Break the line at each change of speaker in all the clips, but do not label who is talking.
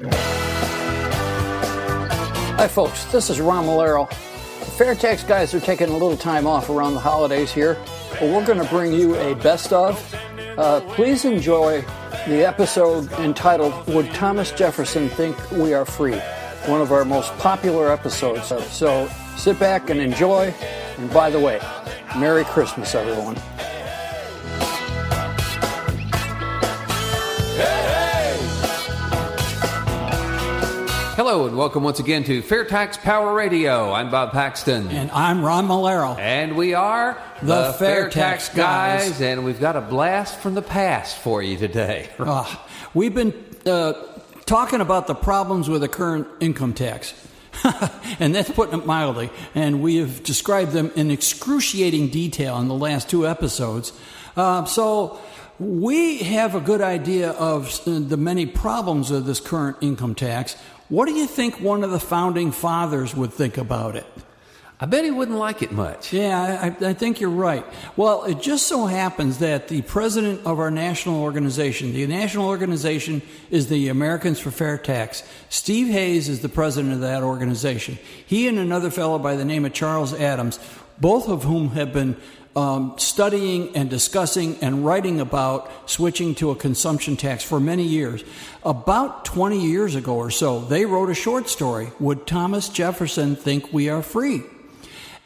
Hi folks, this is Ron Malero. The FAIRtax Guys are taking a little time off around the holidays here, but we're going to bring you a best of. Please enjoy the episode entitled, Would Thomas Jefferson Think We Are Free? One of our most popular episodes. So sit back and enjoy. And by the way, Merry Christmas, everyone.
Hello and welcome once again to FAIRtax Power Radio. I'm Bob Paxton.
And I'm Ron Malero.
And we are
the FAIRtax Guys.
And we've got a blast from the past for you today.
We've been talking about the problems with the current income tax. And that's putting it mildly. And we have described them in excruciating detail in the last two episodes. So we have a good idea of the many problems of this current income tax. What do you think one of the founding fathers would think about it?
I bet he wouldn't like it much.
Yeah, I think you're right. Well, it just so happens that the president of our national organization, the national organization is the Americans for Fair Tax. Steve Hayes is the president of that organization. He and another fellow by the name of Charles Adams, both of whom have been studying and discussing and writing about switching to a consumption tax for many years. About 20 years ago or so, they wrote a short story, Would Thomas Jefferson Think We Are Free?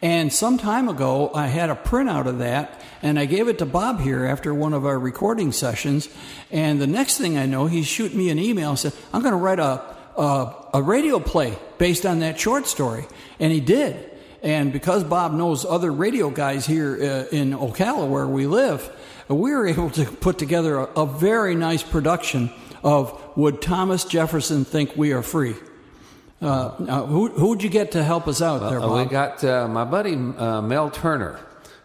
And some time ago, I had a printout of that, and I gave it to Bob here after one of our recording sessions. And the next thing I know, he shoot me an email and said, I'm going to write a radio play based on that short story. And he did. And because Bob knows other radio guys here in Ocala where we live, we were able to put together a very nice production of Would Thomas Jefferson Think We Are Free? Who'd you get to help us out there, Bob?
We got my buddy Mel Turner,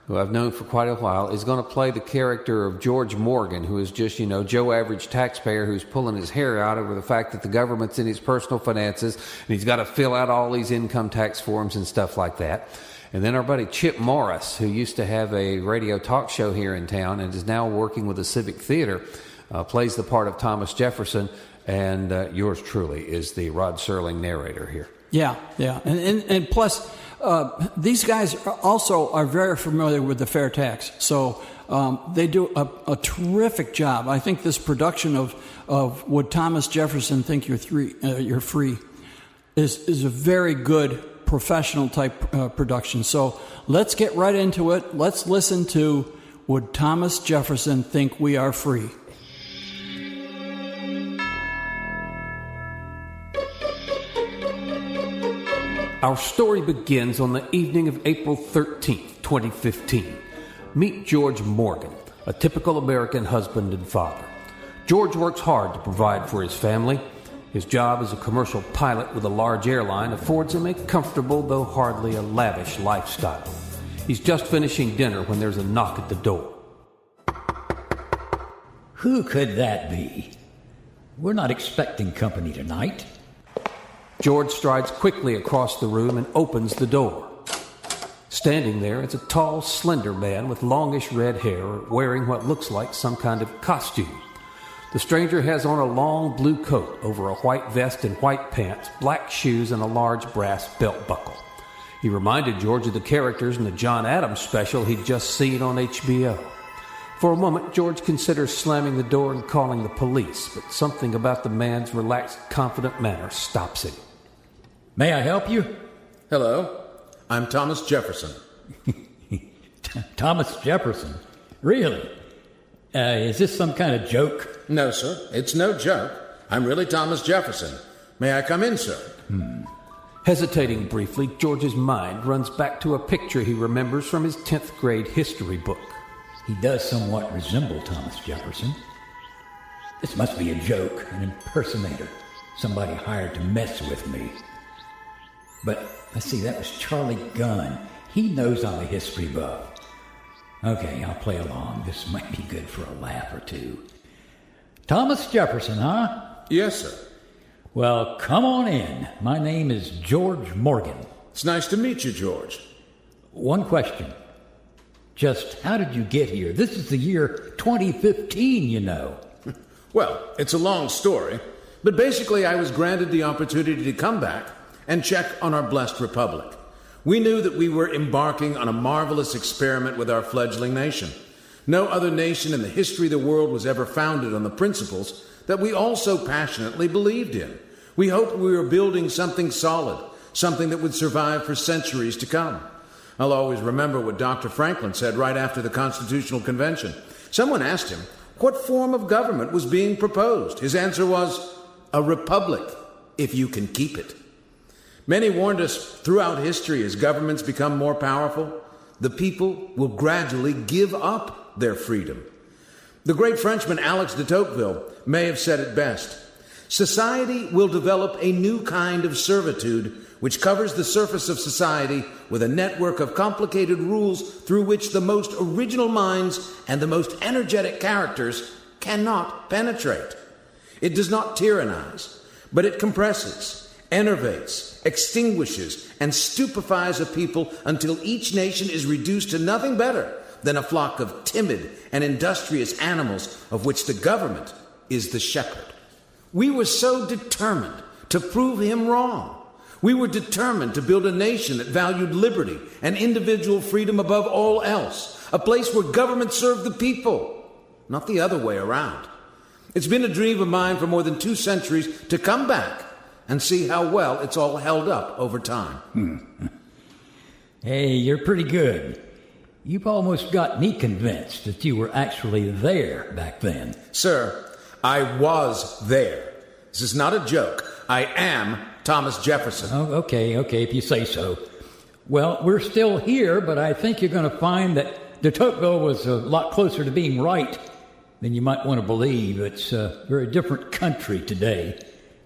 who I've known for quite a while, is going to play the character of George Morgan, who is just, Joe average taxpayer who's pulling his hair out over the fact that the government's in his personal finances and he's got to fill out all these income tax forms and stuff like that. And then our buddy Chip Morris, who used to have a radio talk show here in town and is now working with the Civic Theater, plays the part of Thomas Jefferson, and yours truly is the Rod Serling narrator here.
Yeah. And plus, these guys also are very familiar with the fair tax, so they do a terrific job. I think this production of Would Thomas Jefferson Think You're Free is a very good professional type production. So let's get right into it. Let's listen to Would Thomas Jefferson Think We Are Free?
Our story begins on the evening of April 13th, 2015. Meet George Morgan, a typical American husband and father. George works hard to provide for his family. His job as a commercial pilot with a large airline affords him a comfortable, though hardly a lavish lifestyle. He's just finishing dinner when there's a knock at the door.
Who could that be? We're not expecting company tonight.
George strides quickly across the room and opens the door. Standing there is a tall, slender man with longish red hair, wearing what looks like some kind of costume. The stranger has on a long blue coat over a white vest and white pants, black shoes, and a large brass belt buckle. He reminded George of the characters in the John Adams special he'd just seen on HBO. For a moment, George considers slamming the door and calling the police, but something about the man's relaxed, confident manner stops him.
May I help you?
Hello, I'm Thomas Jefferson.
Thomas Jefferson? Really? Is this some kind of joke?
No, sir, it's no joke. I'm really Thomas Jefferson. May I come in, sir?
Hesitating briefly, George's mind runs back to a picture he remembers from his 10th grade history book.
He does somewhat resemble Thomas Jefferson. This must be a joke, an impersonator, somebody hired to mess with me. But, let's see, that was Charlie Gunn. He knows I'm a history buff. Okay, I'll play along. This might be good for a laugh or two. Thomas Jefferson, huh?
Yes, sir.
Well, come on in. My name is George Morgan.
It's nice to meet you, George.
One question. Just how did you get here? This is the year 2015, you know.
Well, it's a long story. But basically, I was granted the opportunity to come back and check on our blessed republic. We knew that we were embarking on a marvelous experiment with our fledgling nation. No other nation in the history of the world was ever founded on the principles that we all so passionately believed in. We hoped we were building something solid, something that would survive for centuries to come. I'll always remember what Dr. Franklin said right after the Constitutional Convention. Someone asked him what form of government was being proposed. His answer was, a republic, if you can keep it. Many warned us throughout history, as governments become more powerful, the people will gradually give up their freedom. The great Frenchman Alex de Tocqueville may have said it best. Society will develop a new kind of servitude which covers the surface of society with a network of complicated rules through which the most original minds and the most energetic characters cannot penetrate. It does not tyrannize, but it compresses, enervates, extinguishes, and stupefies a people until each nation is reduced to nothing better than a flock of timid and industrious animals of which the government is the shepherd. We were so determined to prove him wrong. We were determined to build a nation that valued liberty and individual freedom above all else, a place where government served the people, not the other way around. It's been a dream of mine for more than 2 centuries to come back and see how well it's all held up over time.
Hey, you're pretty good. You've almost got me convinced that you were actually there back then.
Sir, I was there. This is not a joke. I am Thomas Jefferson.
Oh, okay, if you say so. Well, we're still here, but I think you're going to find that de Tocqueville was a lot closer to being right than you might want to believe. It's a very different country today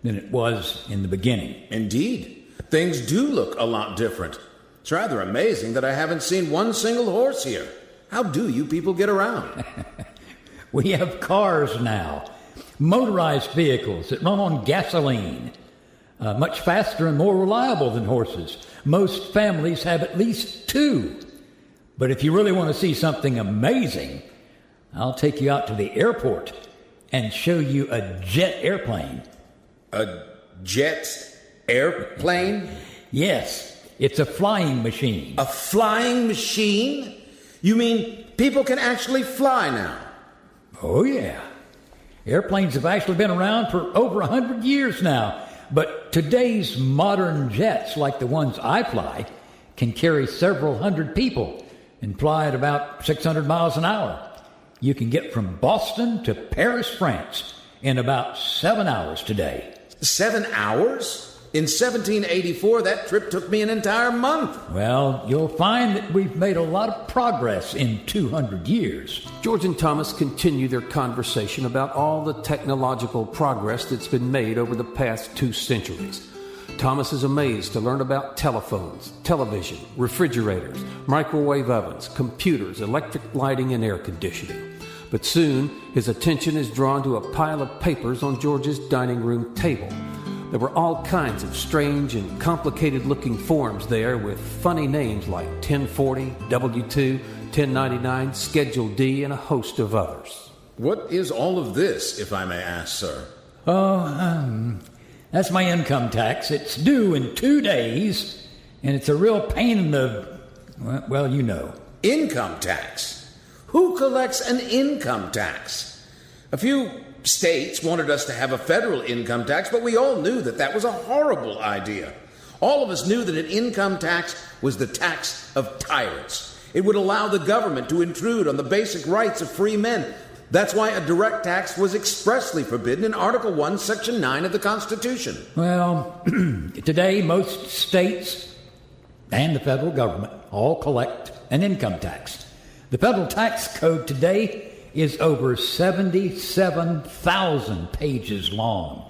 than it was in the beginning.
Indeed. Things do look a lot different. It's rather amazing that I haven't seen one single horse here. How do you people get around?
We have cars now, motorized vehicles that run on gasoline, much faster and more reliable than horses. Most families have at least 2. But if you really want to see something amazing, I'll take you out to the airport and show you a jet airplane.
A jet airplane?
Yes, it's a flying machine.
A flying machine? You mean people can actually fly now?
Oh, yeah. Airplanes have actually been around for over 100 years now. But today's modern jets, like the ones I fly, can carry several hundred people and fly at about 600 miles an hour. You can get from Boston to Paris, France, in about 7 hours today.
7 hours? In 1784, that trip took me an entire month.
Well, you'll find that we've made a lot of progress in 200 years.
George and Thomas continue their conversation about all the technological progress that's been made over the past 2 centuries. Thomas is amazed to learn about telephones, television, refrigerators, microwave ovens, computers, electric lighting, and air conditioning. But soon, his attention is drawn to a pile of papers on George's dining room table. There were all kinds of strange and complicated-looking forms there with funny names like 1040, W-2, 1099, Schedule D, and a host of others.
What is all of this, if I may ask, sir?
That's my income tax. It's due in 2 days, and it's a real pain in the... well, you know.
Income tax? Who collects an income tax? A few states wanted us to have a federal income tax, but we all knew that that was a horrible idea. All of us knew that an income tax was the tax of tyrants. It would allow the government to intrude on the basic rights of free men. That's why a direct tax was expressly forbidden in Article 1, Section 9 of the Constitution.
Well, today most states and the federal government all collect an income tax. The federal tax code today is over 77,000 pages long.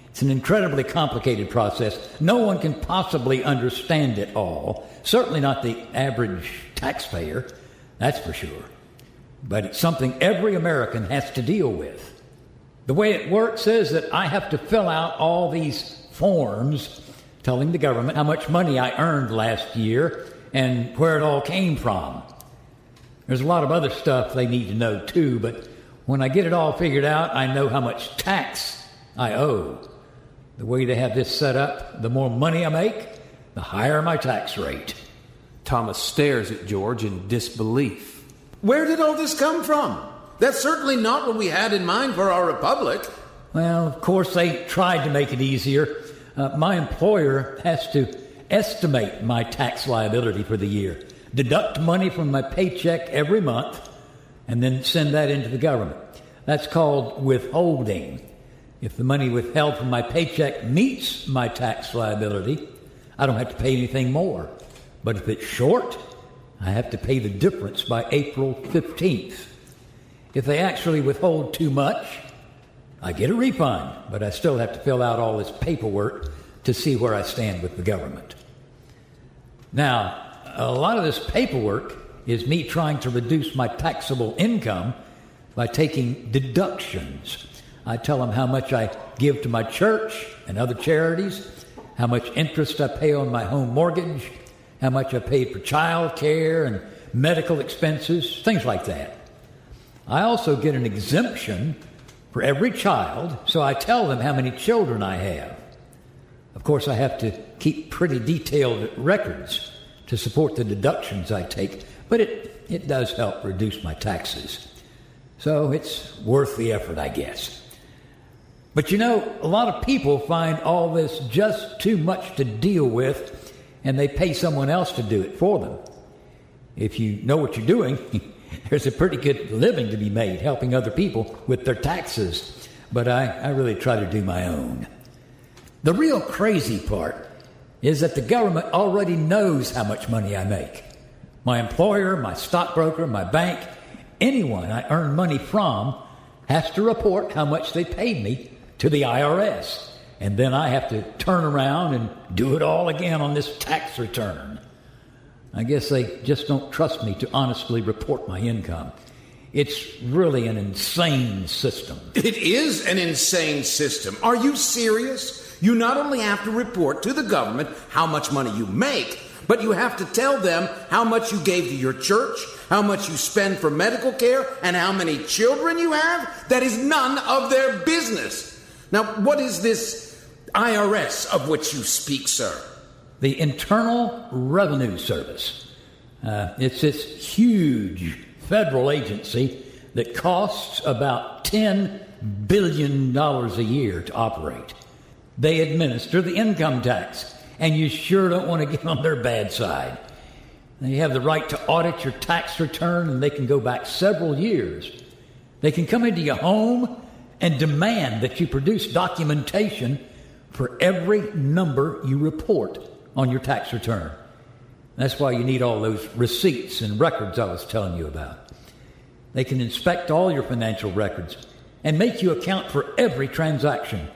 It's an incredibly complicated process. No one can possibly understand it all. Certainly not the average taxpayer, that's for sure. But it's something every American has to deal with. The way it works is that I have to fill out all these forms telling the government how much money I earned last year and where it all came from. There's a lot of other stuff they need to know too, but when I get it all figured out, I know how much tax I owe. The way they have this set up, the more money I make, the higher my tax rate.
Thomas stares at George in disbelief.
Where did all this come from? That's certainly not what we had in mind for our republic.
Well, of course, they tried to make it easier. My employer has to estimate my tax liability for the year, deduct money from my paycheck every month, and then send that into the government. That's called withholding. If the money withheld from my paycheck meets my tax liability, I don't have to pay anything more. But if it's short, I have to pay the difference by April 15th. If they actually withhold too much, I get a refund, but I still have to fill out all this paperwork to see where I stand with the government. Now, a lot of this paperwork is me trying to reduce my taxable income by taking deductions. I tell them how much I give to my church and other charities, how much interest I pay on my home mortgage, how much I paid for child care and medical expenses, things like that. I also get an exemption for every child, so I tell them how many children I have. Of course, I have to keep pretty detailed records to support the deductions I take, but it does help reduce my taxes. So it's worth the effort, I guess. But you know, a lot of people find all this just too much to deal with, and they pay someone else to do it for them. If you know what you're doing, there's a pretty good living to be made helping other people with their taxes. But I really try to do my own. The real crazy part is that the government already knows how much money I make. My employer, my stockbroker, my bank, anyone I earn money from has to report how much they paid me to the IRS. And then I have to turn around and do it all again on this tax return. I guess they just don't trust me to honestly report my income. It's really an insane system.
It is an insane system. Are you serious? You not only have to report to the government how much money you make, but you have to tell them how much you gave to your church, how much you spend for medical care, and how many children you have? That is none of their business. Now, what is this IRS of which you speak, sir?
The Internal Revenue Service. It's this huge federal agency that costs about $10 billion a year to operate. They administer the income tax, and you sure don't want to get on their bad side. They have the right to audit your tax return, and they can go back several years. They can come into your home and demand that you produce documentation for every number you report on your tax return. That's why you need all those receipts and records I was telling you about. They can inspect all your financial records and make you account for every transaction.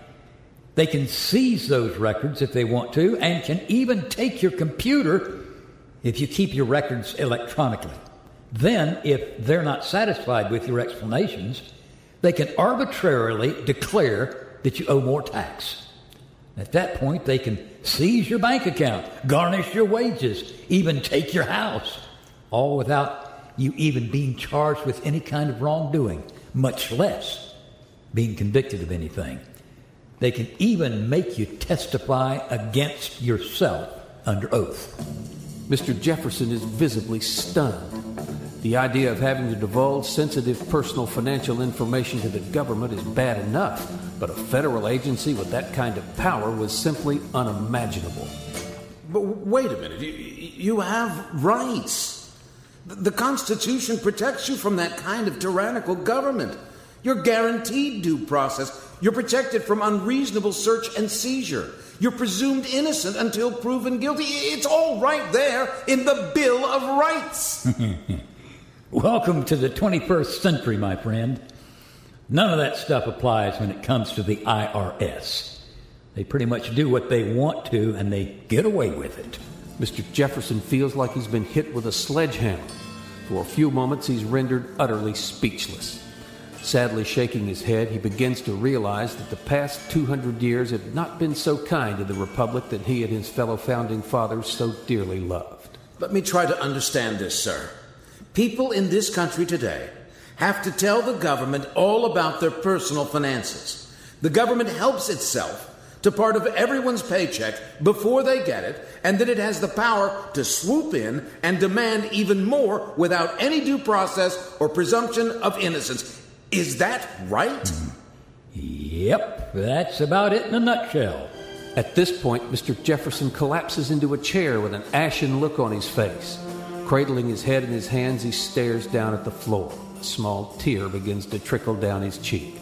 They can seize those records if they want to, and can even take your computer if you keep your records electronically. Then, if they're not satisfied with your explanations, they can arbitrarily declare that you owe more tax. At that point, they can seize your bank account, garnish your wages, even take your house, all without you even being charged with any kind of wrongdoing, much less being convicted of anything. They can even make you testify against yourself under oath.
Mr. Jefferson is visibly stunned. The idea of having to divulge sensitive personal financial information to the government is bad enough, but a federal agency with that kind of power was simply unimaginable.
But wait a minute. You have rights. The Constitution protects you from that kind of tyrannical government. You're guaranteed due process. You're protected from unreasonable search and seizure. You're presumed innocent until proven guilty. It's all right there in the Bill of Rights.
Welcome to the 21st century, my friend. None of that stuff applies when it comes to the IRS. They pretty much do what they want to, and they get away with it.
Mr. Jefferson feels like he's been hit with a sledgehammer. For a few moments, he's rendered utterly speechless. Sadly shaking his head, he begins to realize that the past 200 years have not been so kind to the republic that he and his fellow founding fathers so dearly loved.
Let me try to understand this, sir. People in this country today have to tell the government all about their personal finances. The government helps itself to part of everyone's paycheck before they get it, and that it has the power to swoop in and demand even more without any due process or presumption of innocence. Is that right?
Yep, that's about it in a nutshell.
At this point, Mr. Jefferson collapses into a chair with an ashen look on his face. Cradling his head in his hands, he stares down at the floor. A small tear begins to trickle down his cheek.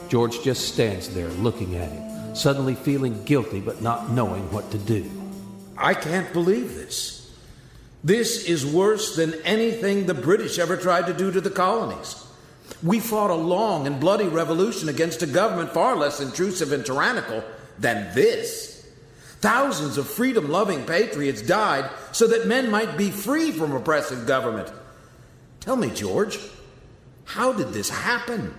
George just stands there looking at him, suddenly feeling guilty but not knowing what to do.
I can't believe this. This is worse than anything the British ever tried to do to the colonies. We fought a long and bloody revolution against a government far less intrusive and tyrannical than this. Thousands of freedom-loving patriots died so that men might be free from oppressive government. Tell me, George, how did this happen?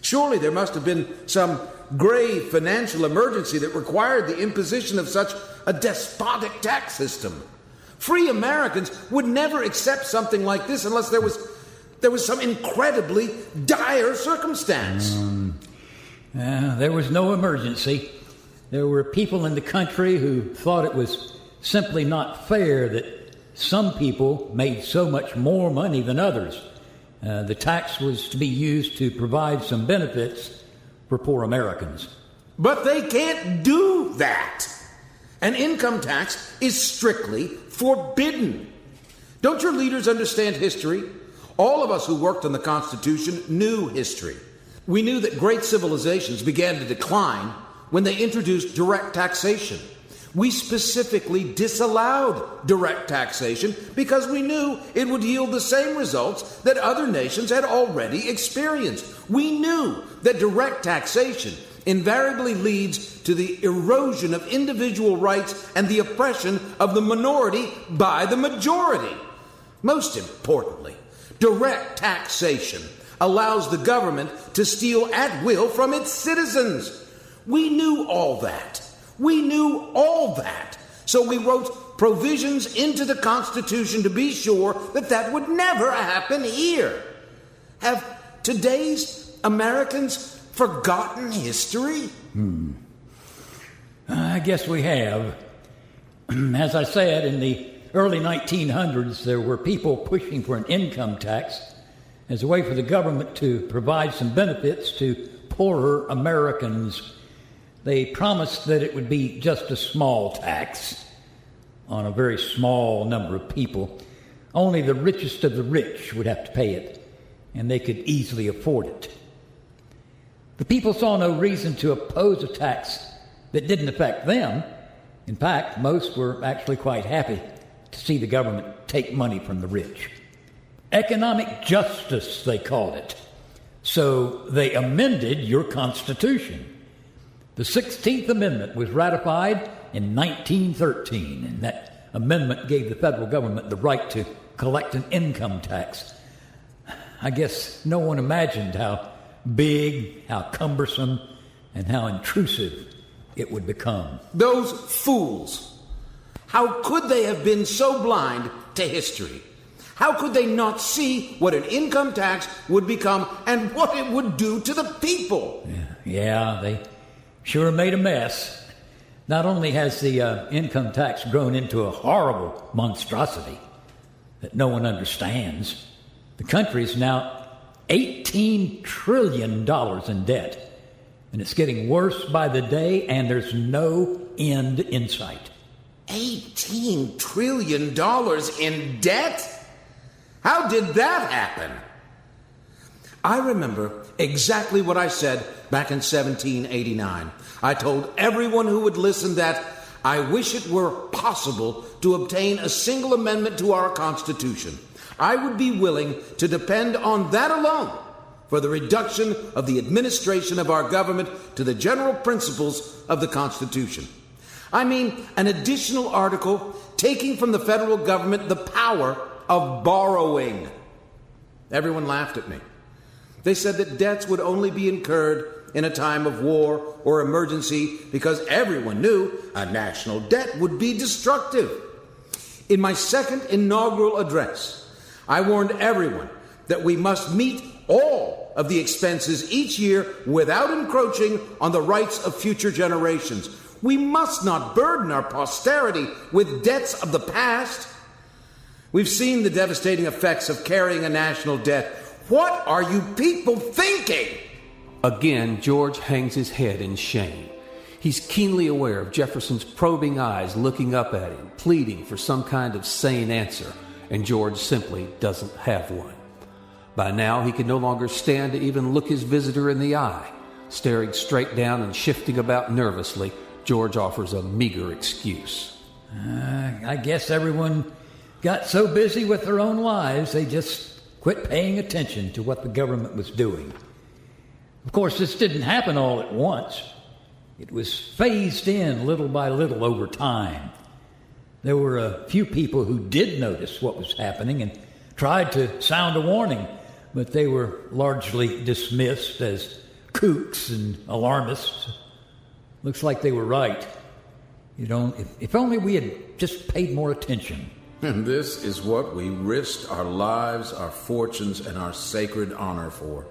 Surely there must have been some grave financial emergency that required the imposition of such a despotic tax system. Free Americans would never accept something like this unless there was some incredibly dire circumstance.
There was no emergency. There were people in the country who thought it was simply not fair that some people made so much more money than others. The tax was to be used to provide some benefits for poor Americans.
But they can't do that. An income tax is strictly forbidden. Don't your leaders understand history? All of us who worked on the Constitution knew history. We knew that great civilizations began to decline when they introduced direct taxation. We specifically disallowed direct taxation because we knew it would yield the same results that other nations had already experienced. We knew that direct taxation invariably leads to the erosion of individual rights and the oppression of the minority by the majority. Most importantly, direct taxation allows the government to steal at will from its citizens. We knew all that. We knew all that. So we wrote provisions into the Constitution to be sure that that would never happen here. Have today's Americans forgotten history?
I guess we have. As I said, in the early 1900s, there were people pushing for an income tax as a way for the government to provide some benefits to poorer Americans. They promised that it would be just a small tax on a very small number of people. Only the richest of the rich would have to pay it, and they could easily afford it. The people saw no reason to oppose a tax that didn't affect them. In fact, most were actually quite happy to see the government take money from the rich. Economic justice, they called it. So they amended your Constitution. The 16th Amendment was ratified in 1913, and that amendment gave the federal government the right to collect an income tax. I guess no one imagined how big, how cumbersome, and how intrusive it would become.
Those fools! How could they have been so blind to history? How could they not see what an income tax would become and what it would do to the people?
Yeah, they sure made a mess. Not only has the income tax grown into a horrible monstrosity that no one understands, the country is now $18 trillion in debt. And it's getting worse by the day, and there's no end in sight.
$18 trillion in debt? How did that happen? I remember exactly what I said back in 1789. I told everyone who would listen that I wish it were possible to obtain a single amendment to our Constitution. I would be willing to depend on that alone for the reduction of the administration of our government to the general principles of the Constitution. I mean, an additional article taking from the federal government the power of borrowing. Everyone laughed at me. They said that debts would only be incurred in a time of war or emergency because everyone knew a national debt would be destructive. In my second inaugural address, I warned everyone that we must meet all of the expenses each year without encroaching on the rights of future generations. We must not burden our posterity with debts of the past. We've seen the devastating effects of carrying a national debt. What are you people thinking?
Again, George hangs his head in shame. He's keenly aware of Jefferson's probing eyes looking up at him, pleading for some kind of sane answer, and George simply doesn't have one. By now, he can no longer stand to even look his visitor in the eye. Staring straight down and shifting about nervously, George offers a meager excuse.
I guess everyone got so busy with their own lives, they just quit paying attention to what the government was doing. Of course, this didn't happen all at once. It was phased in little by little over time. There were a few people who did notice what was happening and tried to sound a warning, but they were largely dismissed as kooks and alarmists. Looks like they were right. If only we had just paid more attention.
And this is what we risked our lives, our fortunes, and our sacred honor for.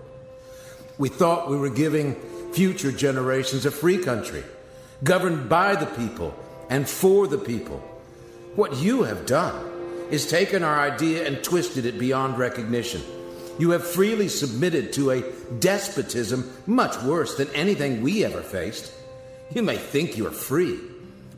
We thought we were giving future generations a free country, governed by the people and for the people. What you have done is taken our idea and twisted it beyond recognition. You have freely submitted to a despotism much worse than anything we ever faced. You may think you are free,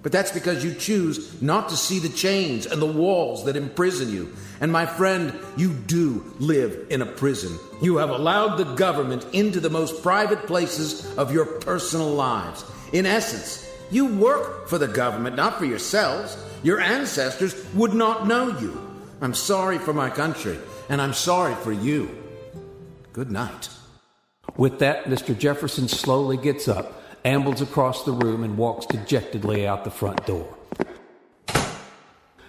but that's because you choose not to see the chains and the walls that imprison you. And my friend, you do live in a prison. You have allowed the government into the most private places of your personal lives. In essence, you work for the government, not for yourselves. Your ancestors would not know you. I'm sorry for my country, and I'm sorry for you. Good night.
With that, Mr. Jefferson slowly gets up, ambles across the room, and walks dejectedly out the front door.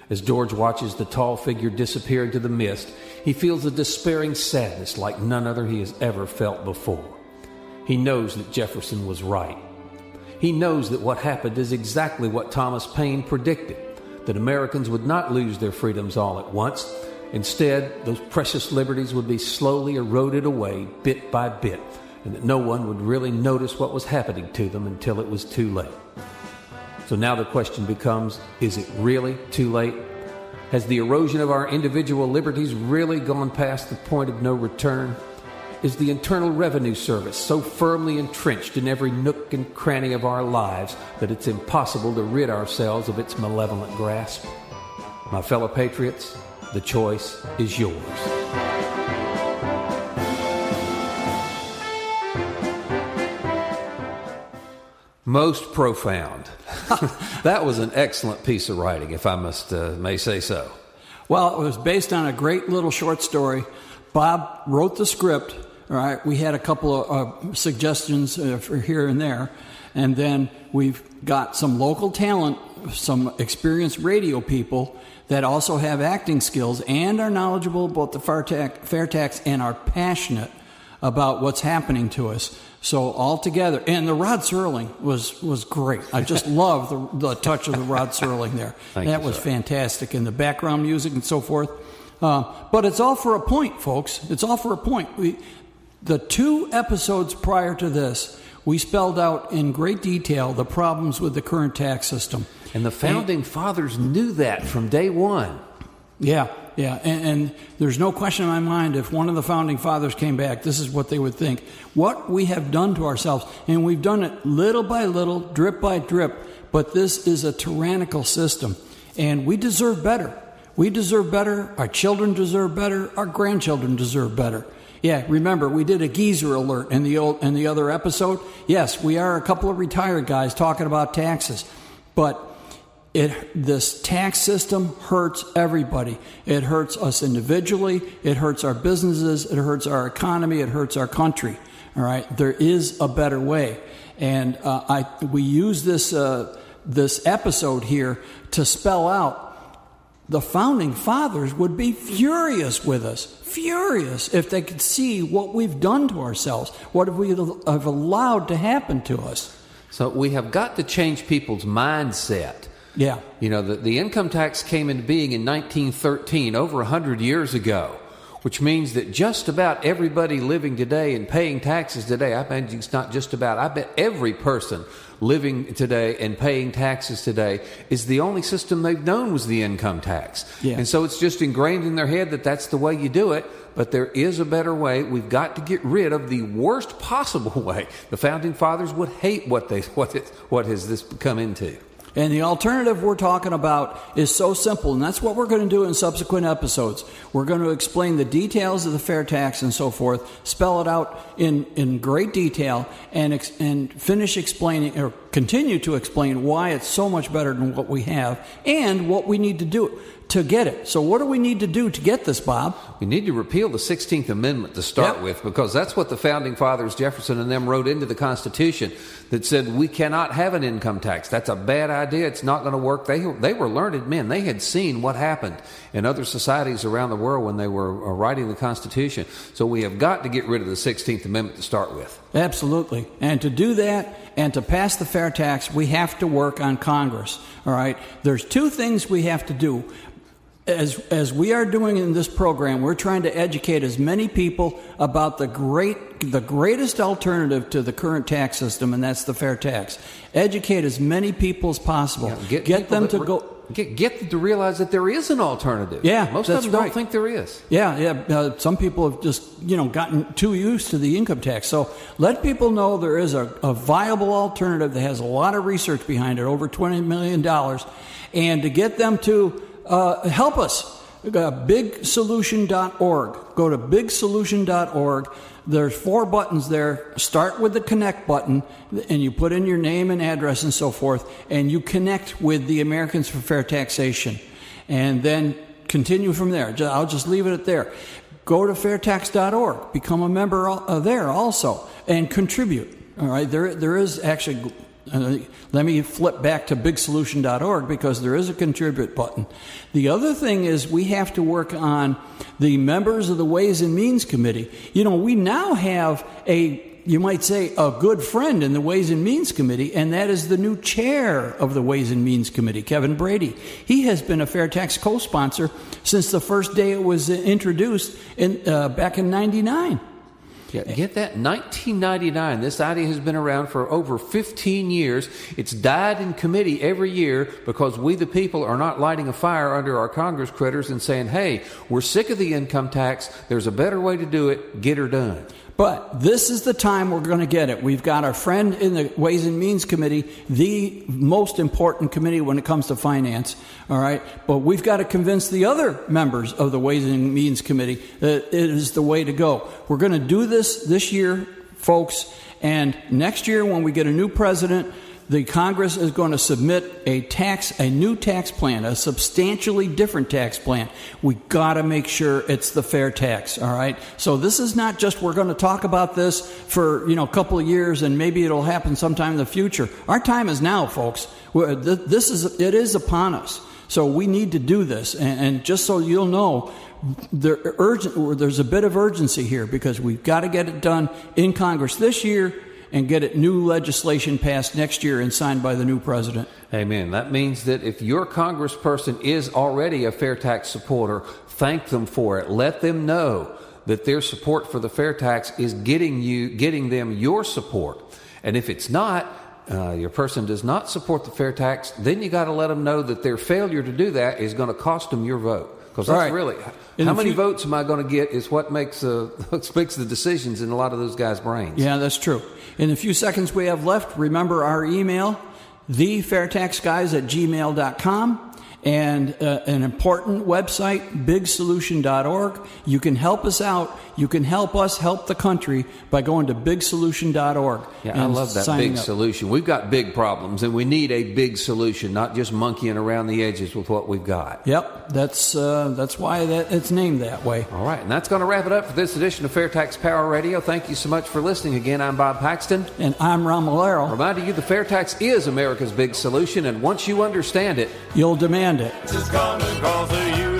As George watches the tall figure disappear into the mist, he feels a despairing sadness like none other he has ever felt before. He knows that Jefferson was right. He knows that what happened is exactly what Thomas Paine predicted, that Americans would not lose their freedoms all at once. Instead, those precious liberties would be slowly eroded away bit by bit, and that no one would really notice what was happening to them until it was too late. So now the question becomes, is it really too late? Has the erosion of our individual liberties really gone past the point of no return? Is the Internal Revenue Service so firmly entrenched in every nook and cranny of our lives that it's impossible to rid ourselves of its malevolent grasp? My fellow patriots, the choice is yours. Most profound. That was an excellent piece of writing, if I may say so.
Well, it was based on a great little short story. Bob wrote the script. All right, we had a couple of suggestions for here and there, and then we've got some local talent, some experienced radio people that also have acting skills and are knowledgeable about the FAIRtax and are passionate about what's happening to us. So all together, and the Rod Serling was great. I just love the touch of the Rod Serling there. That was fantastic, and the background music and so forth. But it's all for a point, folks. It's all for a point. The 2 episodes prior to this, we spelled out in great detail the problems with the current tax system.
And the Founding Fathers knew that from day one.
Yeah. And there's no question in my mind, if one of the Founding Fathers came back, this is what they would think. What we have done to ourselves, and we've done it little by little, drip by drip, but this is a tyrannical system, and we deserve better. We deserve better. Our children deserve better. Our grandchildren deserve better. Yeah, remember, we did a geezer alert in the other episode. Yes, we are a couple of retired guys talking about taxes, but this tax system hurts everybody. It hurts us individually. It hurts our businesses. It hurts our economy. It hurts our country. All right, there is a better way, and we use this episode here to spell out. The Founding Fathers would be furious with us, furious if they could see what we've done to ourselves, what we have allowed to happen to us.
So we have got to change people's mindset.
Yeah.
You know, the income tax came into being in 1913, over 100 years ago. which means that just about everybody living today and paying taxes today, I mean, it's not just about, I bet every person living today and paying taxes today is the only system they've known was the income tax.
Yeah.
And so it's just ingrained in their head that that's the way you do it. But there is a better way. We've got to get rid of the worst possible way. The Founding Fathers would hate what has this come into.
And the alternative we're talking about is so simple, and that's what we're going to do in subsequent episodes. We're going to explain the details of the fair tax and so forth, spell it out in great detail, and finish explaining, or continue to explain why it's so much better than what we have, and what we need to do to get it. So what do we need to do to get this, Bob?
We need to repeal the 16th Amendment to start with, because that's what the Founding Fathers, Jefferson and them, wrote into the Constitution, that said we cannot have an income tax. That's a bad idea. It's not going to work. They were learned men. They had seen what happened in other societies around the world when they were writing the Constitution. So we have got to get rid of the 16th Amendment to start with.
Absolutely. And to do that and to pass the fair tax, we have to work on Congress. All right? There's two things we have to do. As we are doing in this program, we're trying to educate as many people about the greatest alternative to the current tax system, and that's the fair tax. Educate as many people as possible.
Yeah, get them to realize that there is an alternative.
Yeah,
most of them don't think there is.
Yeah. Some people have just gotten too used to the income tax. So let people know there is a viable alternative that has a lot of research behind it, over $20 million, and to get them to help us. BigSolution.org. Go to BigSolution.org. There's 4 buttons there. Start with the connect button, and you put in your name and address and so forth, and you connect with the Americans for Fair Taxation. And then continue from there. I'll just leave it at there. Go to FAIRtax.org. Become a member there also, and contribute. All right. There is actually... let me flip back to BigSolution.org, because there is a contribute button. The other thing is we have to work on the members of the Ways and Means Committee. We now have you might say, a good friend in the Ways and Means Committee, and that is the new chair of the Ways and Means Committee, Kevin Brady. He has been a Fair Tax co-sponsor since the first day it was introduced back in 1999.
Yeah, get that, 1999. This idea has been around for over 15 years. It's died in committee every year because we, the people, are not lighting a fire under our Congress critters and saying, hey, we're sick of the income tax. There's a better way to do it. Get her done.
But this is the time we're going to get it. We've got our friend in the Ways and Means Committee, the most important committee when it comes to finance, all right? But we've got to convince the other members of the Ways and Means Committee that it is the way to go. We're going to do this year, folks, and next year when we get a new president, the Congress is going to submit a new tax plan, a substantially different tax plan. We got to make sure it's the fair tax, all right? So this is not just we're going to talk about this for, a couple of years and maybe it'll happen sometime in the future. Our time is now, folks. It is upon us. So we need to do this. And just so you'll know, there's a bit of urgency here because we've got to get it done in Congress this year and get it new legislation passed next year and signed by the new president.
Amen. That means that if your congressperson is already a fair tax supporter, thank them for it. Let them know that their support for the fair tax is getting them your support. And if it's not, your person does not support the fair tax, then you got to let them know that their failure to do that is going to cost them your vote. Because that's really, how many votes am I going to get is what makes the decisions in a lot of those guys' brains.
Yeah, that's true. In the few seconds we have left, remember our email, thefairtaxguys@gmail.com, and an important website, bigsolution.org. You can help us out. You can help us help the country by going to bigsolution.org.
Yeah, I love that big solution. We've got big problems, and we need a big solution, not just monkeying around the edges with what we've got.
Yep, that's why it's named that way.
All right, and that's going to wrap it up for this edition of Fair Tax Power Radio. Thank you so much for listening. Again, I'm Bob Paxton.
And I'm Ron Malero.
Reminding you the fair tax is America's big solution, and once you understand it,
you'll demand it.
It's coming 'cause of you.